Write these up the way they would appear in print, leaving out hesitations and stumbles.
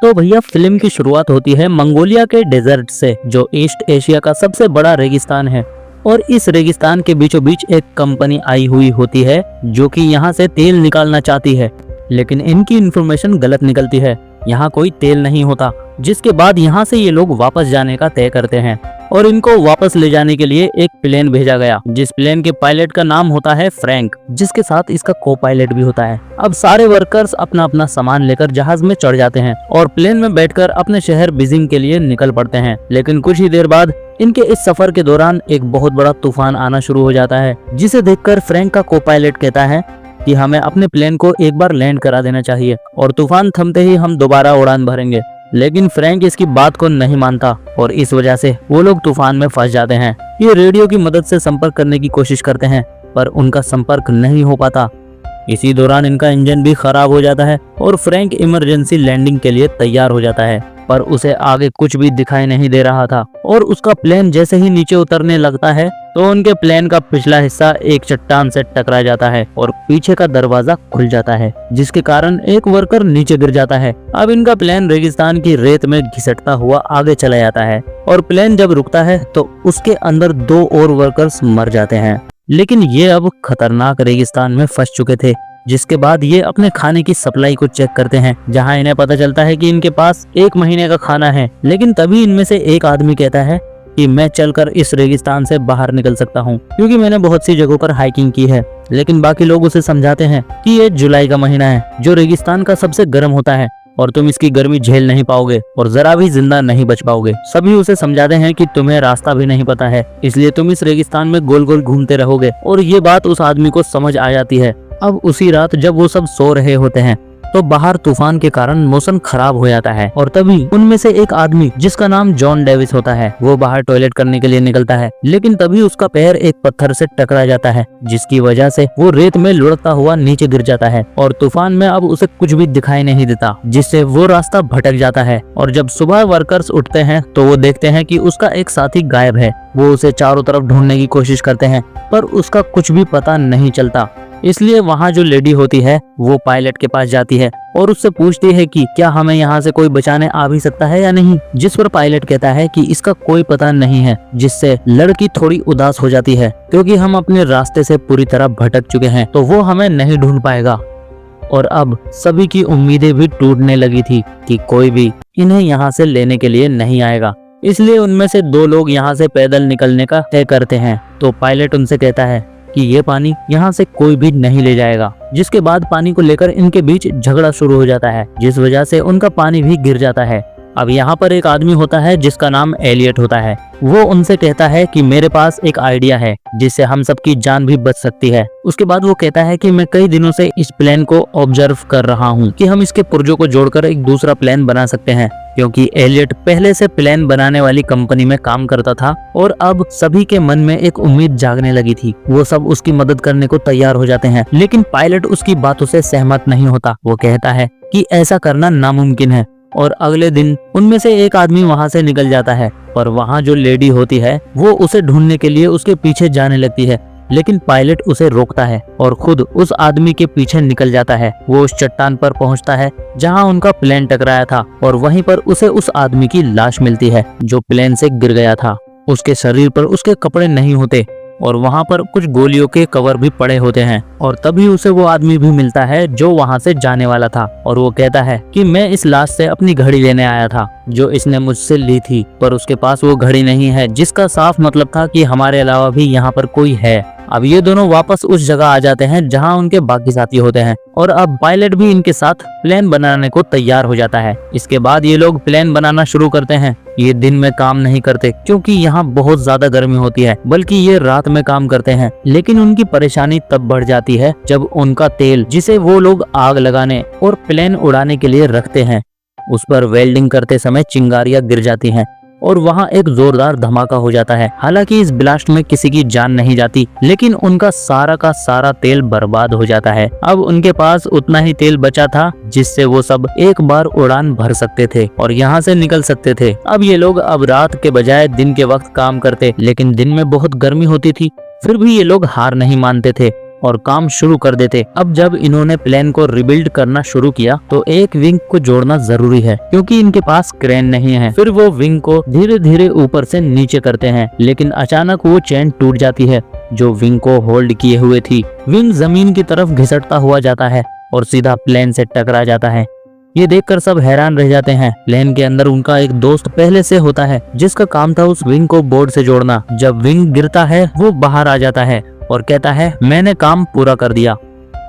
तो भैया फिल्म की शुरुआत होती है मंगोलिया के डेजर्ट से, जो ईस्ट एशिया का सबसे बड़ा रेगिस्तान है। और इस रेगिस्तान के बीचों बीच एक कंपनी आई हुई होती है जो कि यहाँ से तेल निकालना चाहती है, लेकिन इनकी इन्फॉर्मेशन गलत निकलती है। यहाँ कोई तेल नहीं होता, जिसके बाद यहाँ से ये लोग वापस जाने का तय करते हैं और इनको वापस ले जाने के लिए एक प्लेन भेजा गया, जिस प्लेन के पायलट का नाम होता है फ्रैंक, जिसके साथ इसका को पायलट भी होता है। अब सारे वर्कर्स अपना अपना सामान लेकर जहाज में चढ़ जाते हैं और प्लेन में बैठकर अपने शहर बीजिंग के लिए निकल पड़ते हैं। लेकिन कुछ ही देर बाद इनके इस सफर के दौरान एक बहुत बड़ा तूफान आना शुरू हो जाता है, जिसे देखकर फ्रैंक का को पायलट कहता है कि हमें अपने प्लेन को एक बार लैंड करा देना चाहिए और तूफान थमते ही हम दोबारा उड़ान भरेंगे। लेकिन फ्रैंक इसकी बात को नहीं मानता और इस वजह से वो लोग तूफान में फंस जाते हैं। ये रेडियो की मदद से संपर्क करने की कोशिश करते हैं, पर उनका संपर्क नहीं हो पाता। इसी दौरान इनका इंजन भी खराब हो जाता है और फ्रैंक इमरजेंसी लैंडिंग के लिए तैयार हो जाता है, पर उसे आगे कुछ भी दिखाई नहीं दे रहा था। और उसका प्लेन जैसे ही नीचे उतरने लगता है तो उनके प्लेन का पिछला हिस्सा एक चट्टान से टकरा जाता है और पीछे का दरवाजा खुल जाता है, जिसके कारण एक वर्कर नीचे गिर जाता है। अब इनका प्लेन रेगिस्तान की रेत में घिसटता हुआ आगे चला जाता है और प्लेन जब रुकता है तो उसके अंदर 2 और वर्कर्स मर जाते हैं। लेकिन ये अब खतरनाक रेगिस्तान में फंस चुके थे, जिसके बाद ये अपने खाने की सप्लाई को चेक करते हैं, जहां इन्हें पता चलता है कि इनके पास 1 महीने का खाना है। लेकिन तभी इनमें से एक आदमी कहता है कि मैं चलकर इस रेगिस्तान से बाहर निकल सकता हूं, क्योंकि मैंने बहुत सी जगहों पर हाइकिंग की है। लेकिन बाकी लोग उसे समझाते हैं कि ये जुलाई का महीना है, जो रेगिस्तान का सबसे गर्म होता है और तुम इसकी गर्मी झेल नहीं पाओगे और जरा भी जिंदा नहीं बच पाओगे। सभी उसे समझाते हैं कि तुम्हें रास्ता भी नहीं पता है, इसलिए तुम इस रेगिस्तान में गोल गोल घूमते रहोगे। और ये बात उस आदमी को समझ आ जाती है। अब उसी रात जब वो सब सो रहे होते हैं तो बाहर तूफान के कारण मौसम खराब हो जाता है और तभी उनमें से एक आदमी, जिसका नाम जॉन डेविस होता है, वो बाहर टॉयलेट करने के लिए निकलता है। लेकिन तभी उसका पैर एक पत्थर से टकरा जाता है, जिसकी वजह से वो रेत में लुढ़कता हुआ नीचे गिर जाता है और तूफान में अब उसे कुछ भी दिखाई नहीं देता, जिससे वो रास्ता भटक जाता है। और जब सुबह वर्कर्स उठते हैं तो वो देखते हैं कि उसका एक साथी गायब है। वो उसे चारों तरफ ढूंढने की कोशिश करते हैं, पर उसका कुछ भी पता नहीं चलता। इसलिए वहाँ जो लेडी होती है वो पायलट के पास जाती है और उससे पूछती है कि क्या हमें यहाँ से कोई बचाने आ भी सकता है या नहीं, जिस पर पायलट कहता है कि इसका कोई पता नहीं है, जिससे लड़की थोड़ी उदास हो जाती है, क्योंकि हम अपने रास्ते से पूरी तरह भटक चुके हैं तो वो हमें नहीं ढूंढ पाएगा। और अब सभी की उम्मीदें भी टूटने लगी थी कि कोई भी इन्हें यहाँ से लेने के लिए नहीं आएगा। इसलिए उनमें से 2 लोग यहाँ से पैदल निकलने का तय करते हैं। तो पायलट उनसे कहता है कि ये पानी यहाँ से कोई भी नहीं ले जाएगा, जिसके बाद पानी को लेकर इनके बीच झगड़ा शुरू हो जाता है, जिस वजह से उनका पानी भी गिर जाता है। अब यहाँ पर एक आदमी होता है जिसका नाम एलियट होता है। वो उनसे कहता है कि मेरे पास एक आइडिया है जिससे हम सबकी जान भी बच सकती है। उसके बाद वो कहता है कि मैं कई दिनों से इस प्लेन को ऑब्जर्व कर रहा हूँ कि हम इसके पुर्जों को जोड़कर एक दूसरा प्लेन बना सकते हैं, क्योंकि एलियट पहले से प्लेन बनाने वाली कंपनी में काम करता था और अब सभी के मन में एक उम्मीद जागने लगी थी। वो सब उसकी मदद करने को तैयार हो जाते हैं, लेकिन पायलट उसकी बातों से सहमत नहीं होता। वो कहता है कि ऐसा करना नामुमकिन है। और अगले दिन उनमें से एक आदमी वहां से निकल जाता है, पर वहां जो लेडी होती है वो उसे ढूंढने के लिए उसके पीछे जाने लगती है, लेकिन पायलट उसे रोकता है और खुद उस आदमी के पीछे निकल जाता है। वो उस चट्टान पर पहुंचता है जहां उनका प्लेन टकराया था और वहीं पर उसे उस आदमी की लाश मिलती है जो प्लेन से गिर गया था। उसके शरीर पर उसके कपड़े नहीं होते और वहां पर कुछ गोलियों के कवर भी पड़े होते हैं। और तभी उसे वो आदमी भी मिलता है जो वहां से जाने वाला था और वो कहता है कि मैं इस लाश से अपनी घड़ी लेने आया था जो इसने मुझसे ली थी, पर उसके पास वो घड़ी नहीं है, जिसका साफ मतलब था कि हमारे अलावा भी यहाँ पर कोई है। अब ये दोनों वापस उस जगह आ जाते हैं जहाँ उनके बाकी साथी होते हैं और अब पायलट भी इनके साथ प्लेन बनाने को तैयार हो जाता है। इसके बाद ये लोग प्लेन बनाना शुरू करते हैं। ये दिन में काम नहीं करते क्योंकि यहाँ बहुत ज्यादा गर्मी होती है, बल्कि ये रात में काम करते हैं। लेकिन उनकी परेशानी तब बढ़ जाती है जब उनका तेल, जिसे वो लोग आग लगाने और प्लेन उड़ाने के लिए रखते हैं, उस पर वेल्डिंग करते समय चिंगारियां गिर जाती हैं और वहाँ एक जोरदार धमाका हो जाता है। हालांकि इस ब्लास्ट में किसी की जान नहीं जाती, लेकिन उनका सारा का सारा तेल बर्बाद हो जाता है। अब उनके पास उतना ही तेल बचा था जिससे वो सब एक बार उड़ान भर सकते थे और यहाँ से निकल सकते थे। अब ये लोग अब रात के बजाय दिन के वक्त काम करते, लेकिन दिन में बहुत गर्मी होती थी। फिर भी ये लोग हार नहीं मानते थे और काम शुरू कर देते। अब जब इन्होंने प्लेन को रिबिल्ड करना शुरू किया तो एक विंग को जोड़ना जरूरी है क्योंकि इनके पास क्रेन नहीं है। फिर वो विंग को धीरे धीरे ऊपर से नीचे करते हैं, लेकिन अचानक वो चेन टूट जाती है जो विंग को होल्ड किए हुए थी। विंग जमीन की तरफ घिसटता हुआ जाता है और सीधा प्लेन से टकरा जाता है। ये देखकर सब हैरान रह जाते हैं। प्लेन के अंदर उनका एक दोस्त पहले से होता है जिसका काम था उस विंग को बोर्ड से जोड़ना। जब विंग गिरता है वो बाहर आ जाता है और कहता है मैंने काम पूरा कर दिया।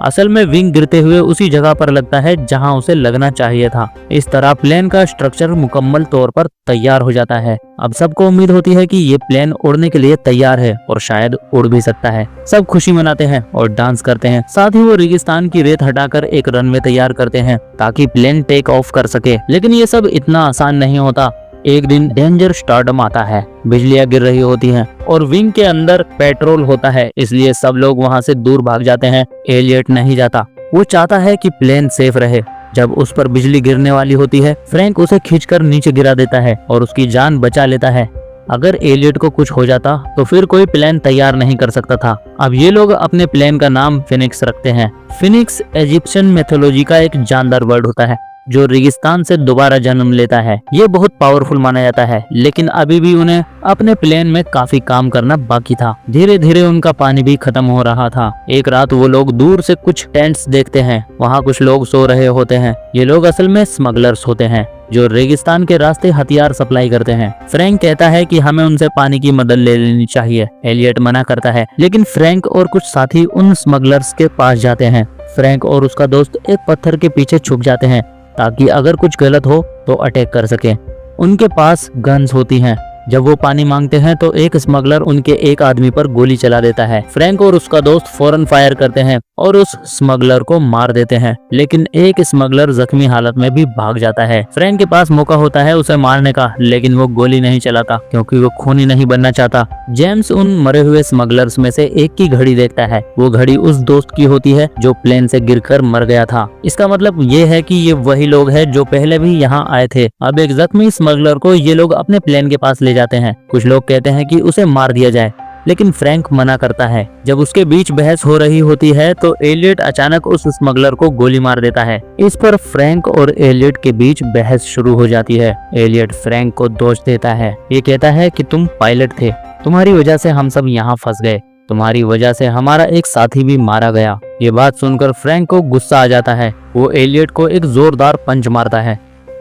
असल में विंग गिरते हुए उसी जगह पर लगता है जहां उसे लगना चाहिए था। इस तरह प्लेन का स्ट्रक्चर मुकम्मल तौर पर तैयार हो जाता है। अब सबको उम्मीद होती है कि ये प्लेन उड़ने के लिए तैयार है और शायद उड़ भी सकता है। सब खुशी मनाते हैं और डांस करते हैं। साथ ही वो रेगिस्तान की रेत हटाकर एक रनवे तैयार करते हैं ताकि प्लेन टेक ऑफ कर सके। लेकिन ये सब इतना आसान नहीं होता। एक दिन डेंजर स्टार्डम आता है, बिजलियां गिर रही होती हैं और विंग के अंदर पेट्रोल होता है, इसलिए सब लोग वहां से दूर भाग जाते हैं। एलियट नहीं जाता, वो चाहता है कि प्लेन सेफ रहे। जब उस पर बिजली गिरने वाली होती है, फ्रैंक उसे खींचकर नीचे गिरा देता है और उसकी जान बचा लेता है। अगर एलियट को कुछ हो जाता तो फिर कोई प्लेन तैयार नहीं कर सकता था। अब ये लोग अपने प्लेन का नाम फिनिक्स रखते हैं। फिनिक्स इजिप्शियन मैथोलॉजी का एक जानदार वर्ड होता है जो रेगिस्तान से दोबारा जन्म लेता है। ये बहुत पावरफुल माना जाता है, लेकिन अभी भी उन्हें अपने प्लेन में काफी काम करना बाकी था। धीरे धीरे उनका पानी भी खत्म हो रहा था। एक रात वो लोग दूर से कुछ टेंट्स देखते हैं। वहाँ कुछ लोग सो रहे होते हैं। ये लोग असल में स्मगलर्स होते हैं जो रेगिस्तान के रास्ते हथियार सप्लाई करते हैं। फ्रैंक कहता है कि हमें उनसे पानी की मदद ले लेनी चाहिए। एलियट मना करता है, लेकिन फ्रैंक और कुछ साथी उन स्मगलर्स के पास जाते हैं। फ्रैंक और उसका दोस्त एक पत्थर के पीछे छुप जाते हैं ताकि अगर कुछ गलत हो तो अटैक कर सके। उनके पास गन्स होती हैं। जब वो पानी मांगते हैं तो एक स्मगलर उनके एक आदमी पर गोली चला देता है। फ्रैंक और उसका दोस्त फौरन फायर करते हैं और उस स्मगलर को मार देते हैं, लेकिन एक स्मगलर जख्मी हालत में भी भाग जाता है। फ्रैंक के पास मौका होता है उसे मारने का, लेकिन वो गोली नहीं चलाता क्योंकि वो खूनी नहीं बनना चाहता। जेम्स उन मरे हुए स्मगलर्स में से एक की घड़ी देखता है। वो घड़ी उस दोस्त की होती है जो प्लेन से गिरकर मर गया था। इसका मतलब ये है कि ये वही लोग हैं जो पहले भी यहाँ आए थे। अब एक जख्मी स्मगलर को ये लोग अपने प्लेन के पास ले जाते हैं। कुछ लोग कहते हैं कि उसे मार दिया जाए, लेकिन फ्रैंक मना करता है। जब उसके बीच बहस हो रही होती है तो एलियट अचानक उस स्मगलर को गोली मार देता है। इस पर फ्रैंक और एलियट के बीच बहस शुरू हो जाती है। एलियट फ्रैंक को दोष देता है। ये कहता है कि तुम पायलट थे, तुम्हारी वजह से हम सब यहाँ फंस गए, तुम्हारी वजह से हमारा एक साथी भी मारा गया। ये बात सुनकर फ्रैंक को गुस्सा आ जाता है। वो एलियट को एक जोरदार पंच मारता है।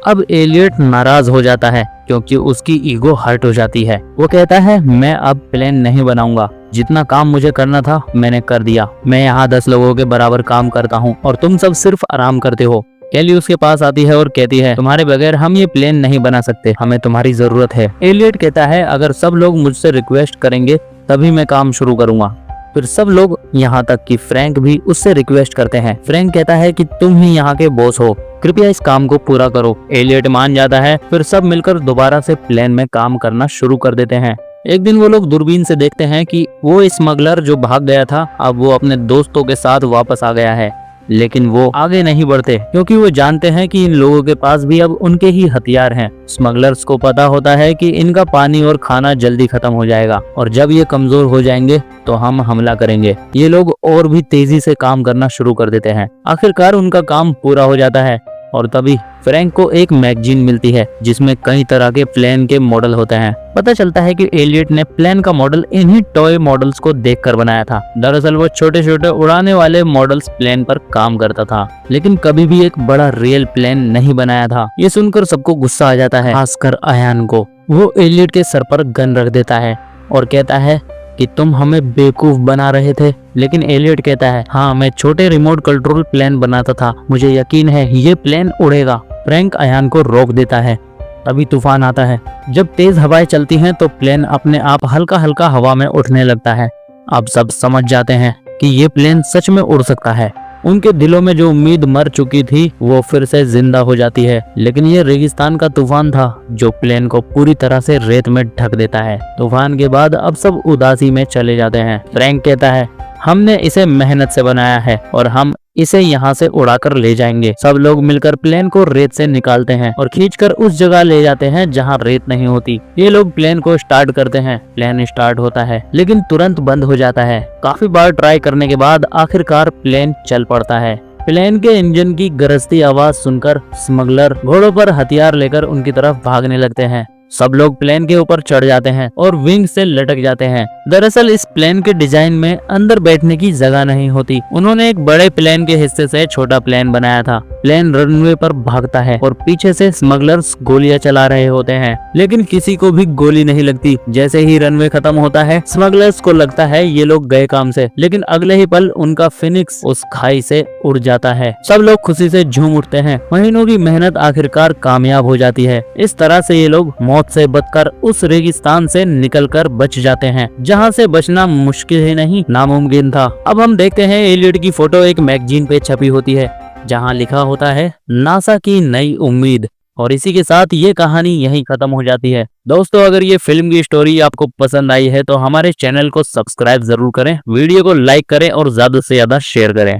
अब एलियट नाराज हो जाता है क्योंकि उसकी ईगो हर्ट हो जाती है। वो कहता है मैं अब प्लेन नहीं बनाऊंगा, जितना काम मुझे करना था मैंने कर दिया। मैं यहाँ 10 लोगों के बराबर काम करता हूँ और तुम सब सिर्फ आराम करते हो। केली उसके पास आती है और कहती है तुम्हारे बगैर हम ये प्लेन नहीं बना सकते, हमें तुम्हारी जरूरत है। एलियट कहता है अगर सब लोग मुझसे रिक्वेस्ट करेंगे तभी मैं काम शुरू करूंगा। फिर सब लोग, यहाँ तक कि फ्रैंक भी उससे रिक्वेस्ट करते हैं। फ्रैंक कहता है कि तुम ही यहाँ के बॉस हो, कृपया इस काम को पूरा करो। एलियट मान जाता है। फिर सब मिलकर दोबारा से प्लेन में काम करना शुरू कर देते हैं। एक दिन वो लोग दूरबीन से देखते हैं कि वो स्मगलर जो भाग गया था अब वो अपने दोस्तों के साथ वापस आ गया है, लेकिन वो आगे नहीं बढ़ते क्योंकि वो जानते हैं कि इन लोगों के पास भी अब उनके ही हथियार हैं। स्मगलर्स को पता होता है कि इनका पानी और खाना जल्दी खत्म हो जाएगा और जब ये कमजोर हो जाएंगे तो हम हमला करेंगे। ये लोग और भी तेजी से काम करना शुरू कर देते हैं। आखिरकार उनका काम पूरा हो जाता है और तभी फ्रैंक को एक मैगजीन मिलती है जिसमें कई तरह के प्लेन के मॉडल होते हैं। पता चलता है कि एलियट ने प्लेन का मॉडल इन्हीं टॉय मॉडल्स को देखकर बनाया था। दरअसल वो छोटे छोटे उड़ाने वाले मॉडल्स प्लेन पर काम करता था, लेकिन कभी भी एक बड़ा रियल प्लेन नहीं बनाया था। ये सुनकर सबको गुस्सा आ जाता है, खासकर अयान को। वो एलियट के सर पर गन रख देता है और कहता है कि तुम हमें बेवकूफ बना रहे थे। लेकिन एलियट कहता है हाँ, मैं छोटे रिमोट कंट्रोल प्लेन बनाता था, मुझे यकीन है ये प्लेन उड़ेगा। फ्रैंक अयान को रोक देता है। तभी तूफान आता है। जब तेज हवाएं चलती हैं तो प्लेन अपने आप हल्का हल्का हवा में उठने लगता है। अब सब समझ जाते हैं कि ये प्लेन सच में उड़ सकता है। उनके दिलों में जो उम्मीद मर चुकी थी वो फिर से जिंदा हो जाती है। लेकिन ये रेगिस्तान का तूफान था जो प्लेन को पूरी तरह से रेत में ढक देता है। तूफान के बाद अब सब उदासी में चले जाते हैं। फ्रैंक कहता है हमने इसे मेहनत से बनाया है और हम इसे यहाँ से उड़ाकर ले जाएंगे। सब लोग मिलकर प्लेन को रेत से निकालते हैं और खींचकर उस जगह ले जाते हैं जहाँ रेत नहीं होती। ये लोग प्लेन को स्टार्ट करते हैं। प्लेन स्टार्ट होता है लेकिन तुरंत बंद हो जाता है। काफी बार ट्राई करने के बाद आखिरकार प्लेन चल पड़ता है। प्लेन के इंजन की गरजती आवाज सुनकर स्मगलर घोड़ों पर हथियार लेकर उनकी तरफ भागने लगते हैं। सब लोग प्लेन के ऊपर चढ़ जाते हैं और विंग से लटक जाते हैं। दरअसल इस प्लेन के डिजाइन में अंदर बैठने की जगह नहीं होती। उन्होंने एक बड़े प्लेन के हिस्से से छोटा प्लेन बनाया था। प्लेन रनवे पर भागता है और पीछे से स्मगलर्स गोलियां चला रहे होते हैं, लेकिन किसी को भी गोली नहीं लगती। जैसे ही रनवे खत्म होता है स्मगलर्स को लगता है ये लोग गए काम से, लेकिन अगले ही पल उनका फिनिक्स उस खाई से उड़ जाता है। सब लोग खुशी से झूम उठते हैं। महीनों की मेहनत आखिरकार कामयाब हो जाती है। इस तरह से ये लोग मौत से बचकर उस रेगिस्तान से निकलकर बच जाते हैं, जहां से बचना मुश्किल ही नहीं नामुमकिन था। अब हम देखते हैं एलियट की फोटो एक मैगजीन पे छपी होती है, जहां लिखा होता है नासा की नई उम्मीद। और इसी के साथ ये कहानी यहीं खत्म हो जाती है। दोस्तों, अगर ये फिल्म की स्टोरी आपको पसंद आई है तो हमारे चैनल को सब्सक्राइब जरूर करें, वीडियो को लाइक करें और ज्यादा से ज्यादा शेयर करें।